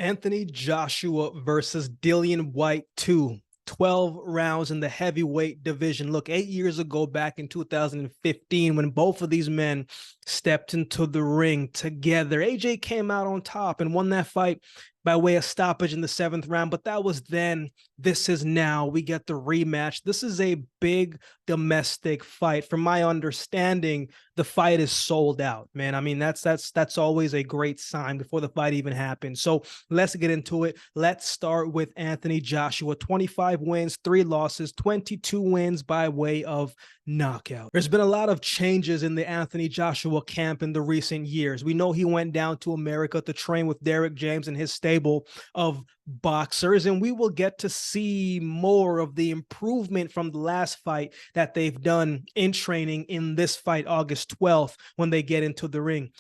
Anthony Joshua versus Dillian Whyte 2. 12 rounds in the heavyweight division. Look, 8 years ago, back in 2015, when both of these men stepped into the ring together, AJ came out on top and won that fight by way of stoppage in the 7th round. But that was then. This is now. We get the rematch. This is a big domestic fight. From my understanding, the fight is sold out, man. I mean, that's always a great sign before the fight even happens. So let's get into it. Let's start with Anthony Joshua. 25 wins, 3 losses, 22 wins by way of knockout. There's been a lot of changes in the Anthony Joshua camp in the recent years. We know he went down to America to train with Derrick James and his stable of boxers, and we will get to see more of the improvement from the last fight that they've done in training in this fight, August 12th, when they get into the ring.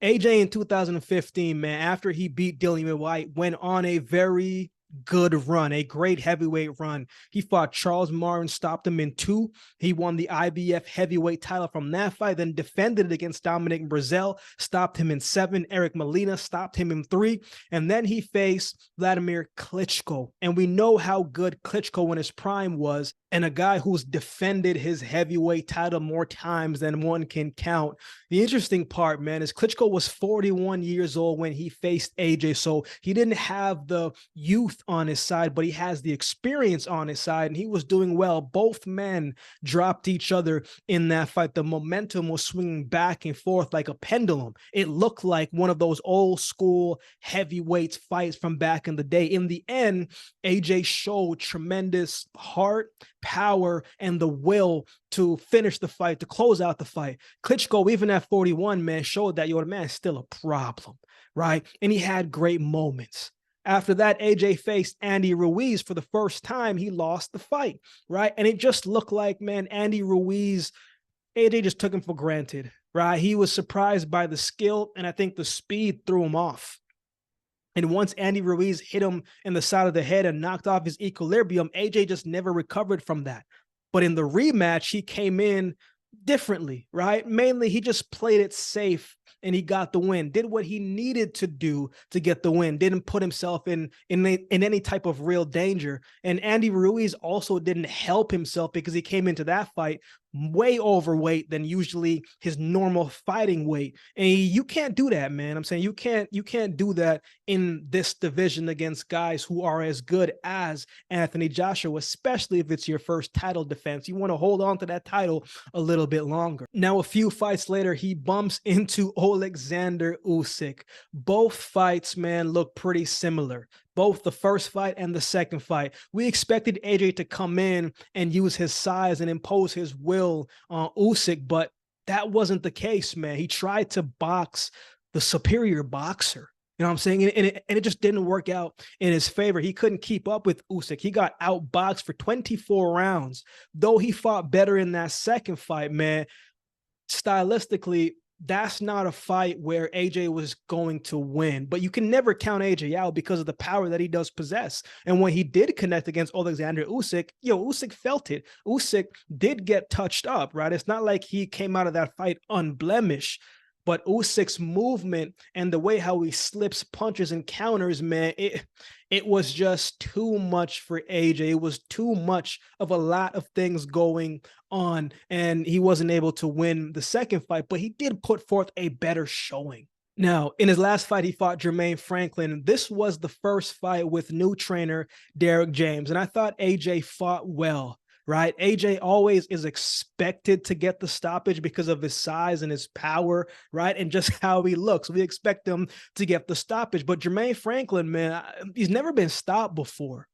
AJ in 2015, man, after he beat Dillian Whyte, went on a very good run, a great heavyweight run. He fought Charles Martin, stopped him in 2. He won the IBF heavyweight title from that fight, then defended it against Dominic Breazeale, stopped him in 7. Eric Molina stopped him in 3. And then he faced Vladimir Klitschko. And we know how good Klitschko in his prime was, and a guy who's defended his heavyweight title more times than one can count. The interesting part, man, is Klitschko was 41 years old when he faced AJ, so he didn't have the youth on his side, but he has the experience on his side, and he was doing well. Both men dropped each other in that fight. The momentum was swinging back and forth like a pendulum. It looked like one of those old school heavyweights fights from back in the day. In the end, AJ showed tremendous heart, power, and the will to finish the fight, to close out the fight. Klitschko, even at 41, man, showed that, yo, the man's still a problem, right? And he had great moments. After that, AJ faced Andy Ruiz for the first time. He lost the fight, right? And it just looked like, man, Andy Ruiz, AJ just took him for granted, right? He was surprised by the skill, and I think the speed threw him off. And once Andy Ruiz hit him in the side of the head and knocked off his equilibrium, AJ just never recovered from that. But in the rematch, he came in differently, right? Mainly, he just played it safe and he got the win, did what he needed to do to get the win, didn't put himself in any type of real danger. And Andy Ruiz also didn't help himself because he came into that fight way overweight than usually his normal fighting weight. And you can't do that, man. I'm saying you can't do that in this division against guys who are as good as Anthony Joshua, especially if it's your first title defense. You want to hold on to that title a little bit longer. Now, a few fights later, he bumps into Alexander Usyk. Both fights, man, look pretty similar. Both the first fight and the second fight. We expected AJ to come in and use his size and impose his will on Usyk, but that wasn't the case, man. He tried to box the superior boxer. You know what I'm saying? And it just didn't work out in his favor. He couldn't keep up with Usyk. He got outboxed for 24 rounds. Though he fought better in that second fight, man, stylistically, that's not a fight where AJ was going to win. But you can never count AJ out because of the power that he does possess. And when he did connect against Alexander Usyk, Usyk felt it. Usyk did get touched up, right? It's not like he came out of that fight unblemished. But Usyk's movement and the way how he slips punches and counters, man, it was just too much for AJ. It was too much of a lot of things going on, and he wasn't able to win the second fight, but he did put forth a better showing. Now, in his last fight, he fought Jermaine Franklin. This was the first fight with new trainer Derrick James, and I thought AJ fought well. Right? AJ always is expected to get the stoppage because of his size and his power, right? And just how he looks. We expect him to get the stoppage. But Jermaine Franklin, man, he's never been stopped before,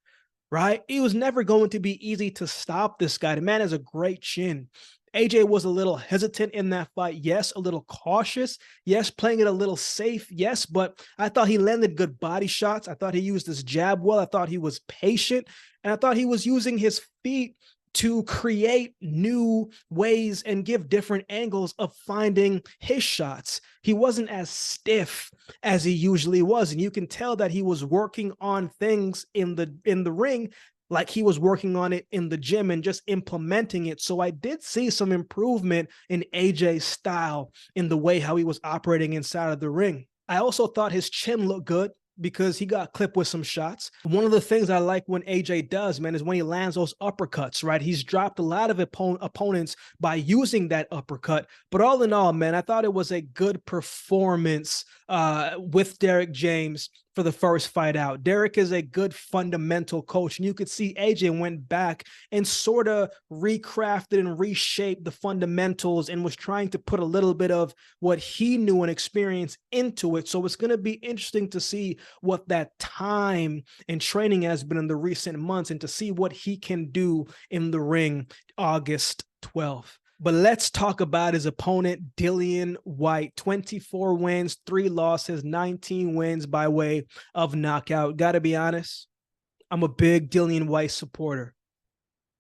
right? It was never going to be easy to stop this guy. The man has a great chin. AJ was a little hesitant in that fight. Yes, a little cautious. Yes, playing it a little safe. Yes, but I thought he landed good body shots. I thought he used his jab well. I thought he was patient. And I thought he was using his feet to create new ways and give different angles of finding his shots. He wasn't as stiff as he usually was. And you can tell that he was working on things in the ring like he was working on it in the gym and just implementing it. So I did see some improvement in AJ's style in the way how he was operating inside of the ring. I also thought his chin looked good. because he got clipped with some shots. One of the things I like when AJ does, man, is when he lands those uppercuts, right? He's dropped a lot of opponents by using that uppercut. But all in all, man, I thought it was a good performance with Derrick James for the first fight out. Derrick is a good fundamental coach, and you could see AJ went back and sort of recrafted and reshaped the fundamentals and was trying to put a little bit of what he knew and experience into it. So it's going to be interesting to see what that time and training has been in the recent months and to see what he can do in the ring August 12th. But let's talk about his opponent, Dillian Whyte. 24 wins, 3 losses, 19 wins by way of knockout. Got to be honest, I'm a big Dillian Whyte supporter.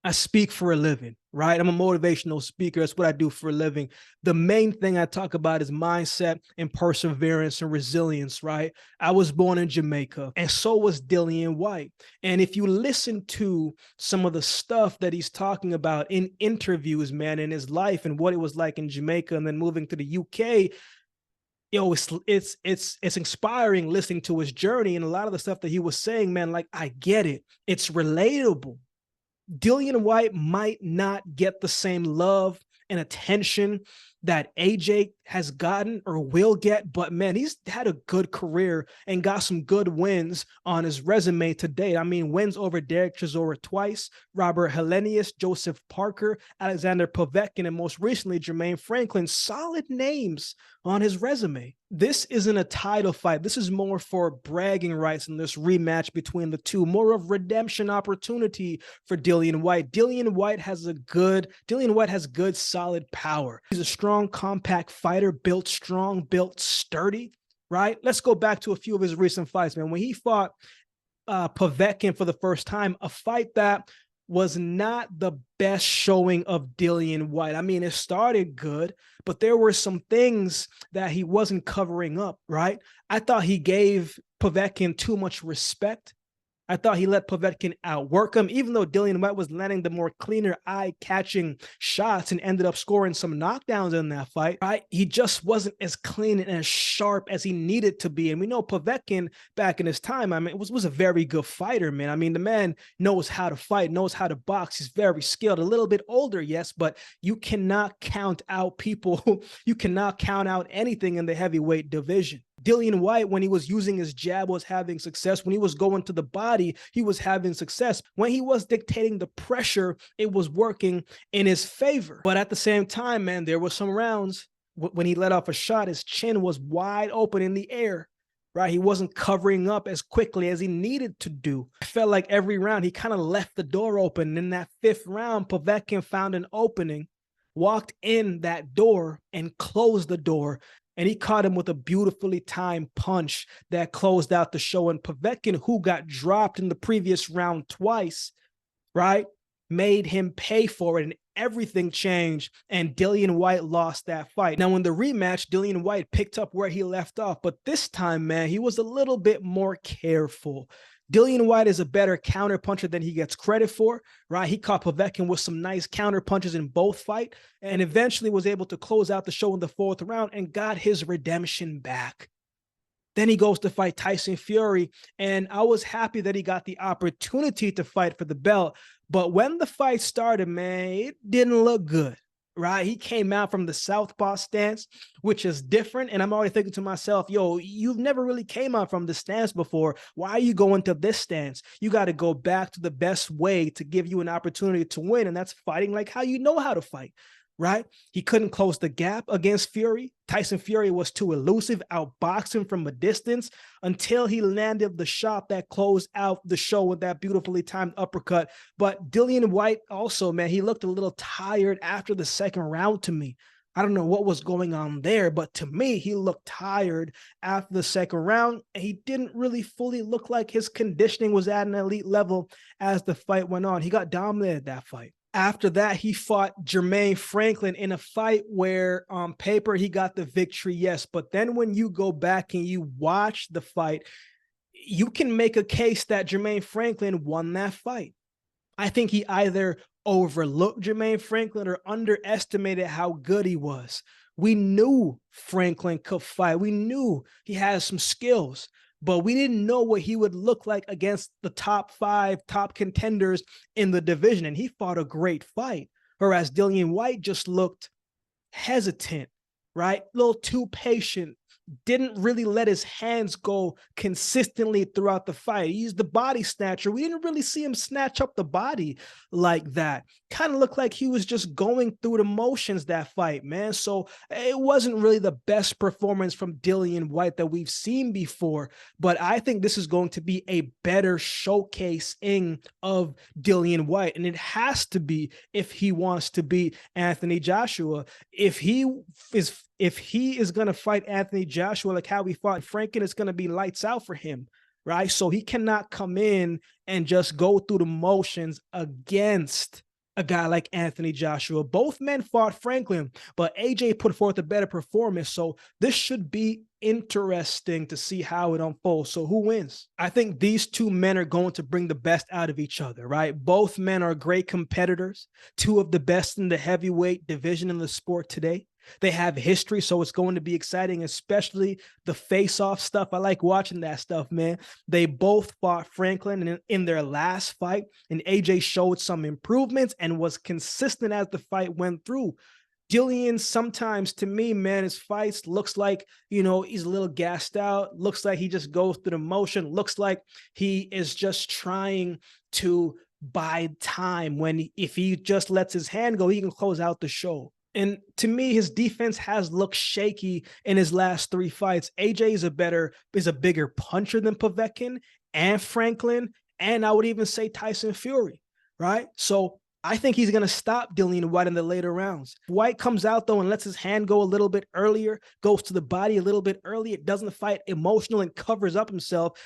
I speak for a living, right? I'm a motivational speaker. That's what I do for a living. The main thing I talk about is mindset and perseverance and resilience, right? I was born in Jamaica, and so was Dillian Whyte. And if you listen to some of the stuff that he's talking about in interviews, man, in his life and what it was like in Jamaica and then moving to the UK, it's inspiring listening to his journey and a lot of the stuff that he was saying, man. Like, I get it. It's relatable. Dillian Whyte might not get the same love and attention that AJ has gotten or will get, but man, he's had a good career and got some good wins on his resume to date. I mean, wins over Derek Chisora twice, Robert Helenius, Joseph Parker, Alexander Povetkin, and most recently, Jermaine Franklin. Solid names on his resume. This isn't a title fight. This is more for bragging rights in this rematch between the two, more of redemption opportunity for Dillian Whyte. Dillian Whyte has good, solid power. He's a strong, compact fighter, built strong, built sturdy, right? Let's go back to a few of his recent fights, man. When he fought Povetkin for the first time, a fight that was not the best showing of Dillian Whyte. I mean, it started good, but there were some things that he wasn't covering up, right? I thought he gave Povetkin too much respect. I thought he let Povetkin outwork him, even though Dillian Whyte was landing the more cleaner, eye-catching shots and ended up scoring some knockdowns in that fight, right? He just wasn't as clean and as sharp as he needed to be. And we know Povetkin back in his time, I mean, was a very good fighter, man. I mean, the man knows how to fight, knows how to box. He's very skilled, a little bit older, yes, but you cannot count out people. You cannot count out anything in the heavyweight division. Dillian Whyte, when he was using his jab, was having success. When he was going to the body, he was having success. When he was dictating the pressure, it was working in his favor. But at the same time, man, there were some rounds when he let off a shot, his chin was wide open in the air, right? He wasn't covering up as quickly as he needed to do. I felt like every round he kind of left the door open. In that 5th round, Povetkin found an opening, walked in that door and closed the door. And he caught him with a beautifully timed punch that closed out the show. And Povetkin, who got dropped in the previous round twice, right, made him pay for it. And everything changed. And Dillian Whyte lost that fight. Now, in the rematch, Dillian Whyte picked up where he left off. But this time, man, he was a little bit more careful. Dillian Whyte is a better counter puncher than he gets credit for, right? He caught Povetkin with some nice counter punches in both fights and eventually was able to close out the show in the 4th round and got his redemption back. Then he goes to fight Tyson Fury, and I was happy that he got the opportunity to fight for the belt. But when the fight started, man, it didn't look good. Right? He came out from the southpaw stance, which is different. And I'm already thinking to myself, yo, you've never really came out from the stance before. Why are you going to this stance? You got to go back to the best way to give you an opportunity to win. And that's fighting like how you know how to fight. Right? He couldn't close the gap against Fury. Tyson Fury was too elusive, outboxed him from a distance until he landed the shot that closed out the show with that beautifully timed uppercut. But Dillian Whyte also, man, he looked a little tired after the 2nd round to me. I don't know what was going on there, but to me, he looked tired after the 2nd round. And he didn't really fully look like his conditioning was at an elite level as the fight went on. He got dominated that fight. After that, he fought Jermaine Franklin in a fight where on paper he got the victory, yes. But then when you go back and you watch the fight, you can make a case that Jermaine Franklin won that fight. I think he either overlooked Jermaine Franklin or underestimated how good he was. We knew Franklin could fight. We knew he had some skills. but we didn't know what he would look like against the top 5 top contenders in the division. And he fought a great fight. Whereas Dillian Whyte just looked hesitant, right? A little too patient, didn't really let his hands go consistently throughout the fight. He's the body snatcher. We didn't really see him snatch up the body like that. Kind of looked like he was just going through the motions that fight, man. So it wasn't really the best performance from Dillian Whyte that we've seen before, but I think this is going to be a better showcasing of Dillian Whyte, and it has to be if he wants to beat Anthony Joshua. If he is going to fight Anthony Joshua like how we fought Franklin, it's going to be lights out for him, right? So he cannot come in and just go through the motions against a guy like Anthony Joshua. Both men fought Franklin, but AJ put forth a better performance. So this should be interesting to see how it unfolds. So who wins? I think these two men are going to bring the best out of each other, right? Both men are great competitors, two of the best in the heavyweight division in the sport today. They have history, so it's going to be exciting, especially the face-off stuff. I like watching that stuff, man. They both fought Franklin in their last fight, and AJ showed some improvements and was consistent as the fight went through. Dillian, sometimes to me, man, his fights looks like, you know, he's a little gassed out, looks like he just goes through the motion, looks like he is just trying to buy time when if he just lets his hand go, he can close out the show. And to me, his defense has looked shaky in his last 3 fights. AJ is a bigger puncher than Povetkin and Franklin, and I would even say Tyson Fury, right? So I think he's going to stop Dillian Whyte in the later rounds. Whyte comes out, though, and lets his hand go a little bit earlier, goes to the body a little bit earlier, doesn't fight emotional and covers up himself.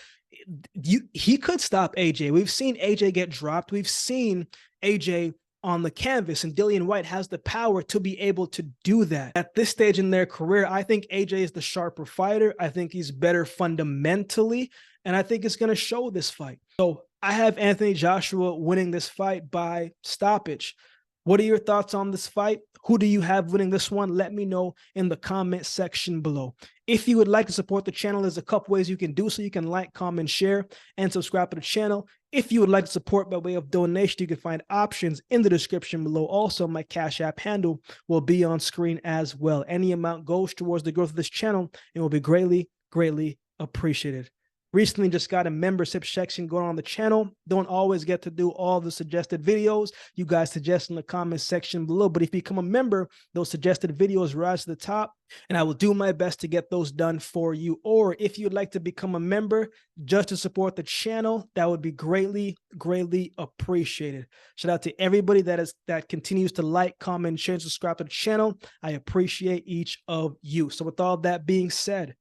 He could stop AJ. We've seen AJ get dropped. We've seen AJ on the canvas, and Dillian Whyte has the power to be able to do that. At this stage in their career, I think AJ is the sharper fighter. I think he's better fundamentally, and I think it's going to show this fight. So I have Anthony Joshua winning this fight by stoppage. What are your thoughts on this fight? Who do you have winning this one? Let me know in the comment section below. If you would like to support the channel, there's a couple ways you can do so. You can like, comment, share, and subscribe to the channel. If you would like to support by way of donation, you can find options in the description below. Also, my Cash App handle will be on screen as well. Any amount goes towards the growth of this channel and will be greatly, greatly appreciated. Recently just got a membership section going on the channel. Don't always get to do all the suggested videos you guys suggest in the comment section below, but if you become a member, those suggested videos rise to the top, and I will do my best to get those done for you. Or if you'd like to become a member just to support the channel, that would be greatly, greatly appreciated. Shout out to everybody that continues to like, comment, share, and subscribe to the channel. I appreciate each of you. So with all that being said,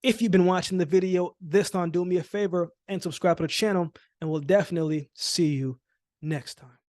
if you've been watching the video this time, do me a favor and subscribe to the channel, and we'll definitely see you next time.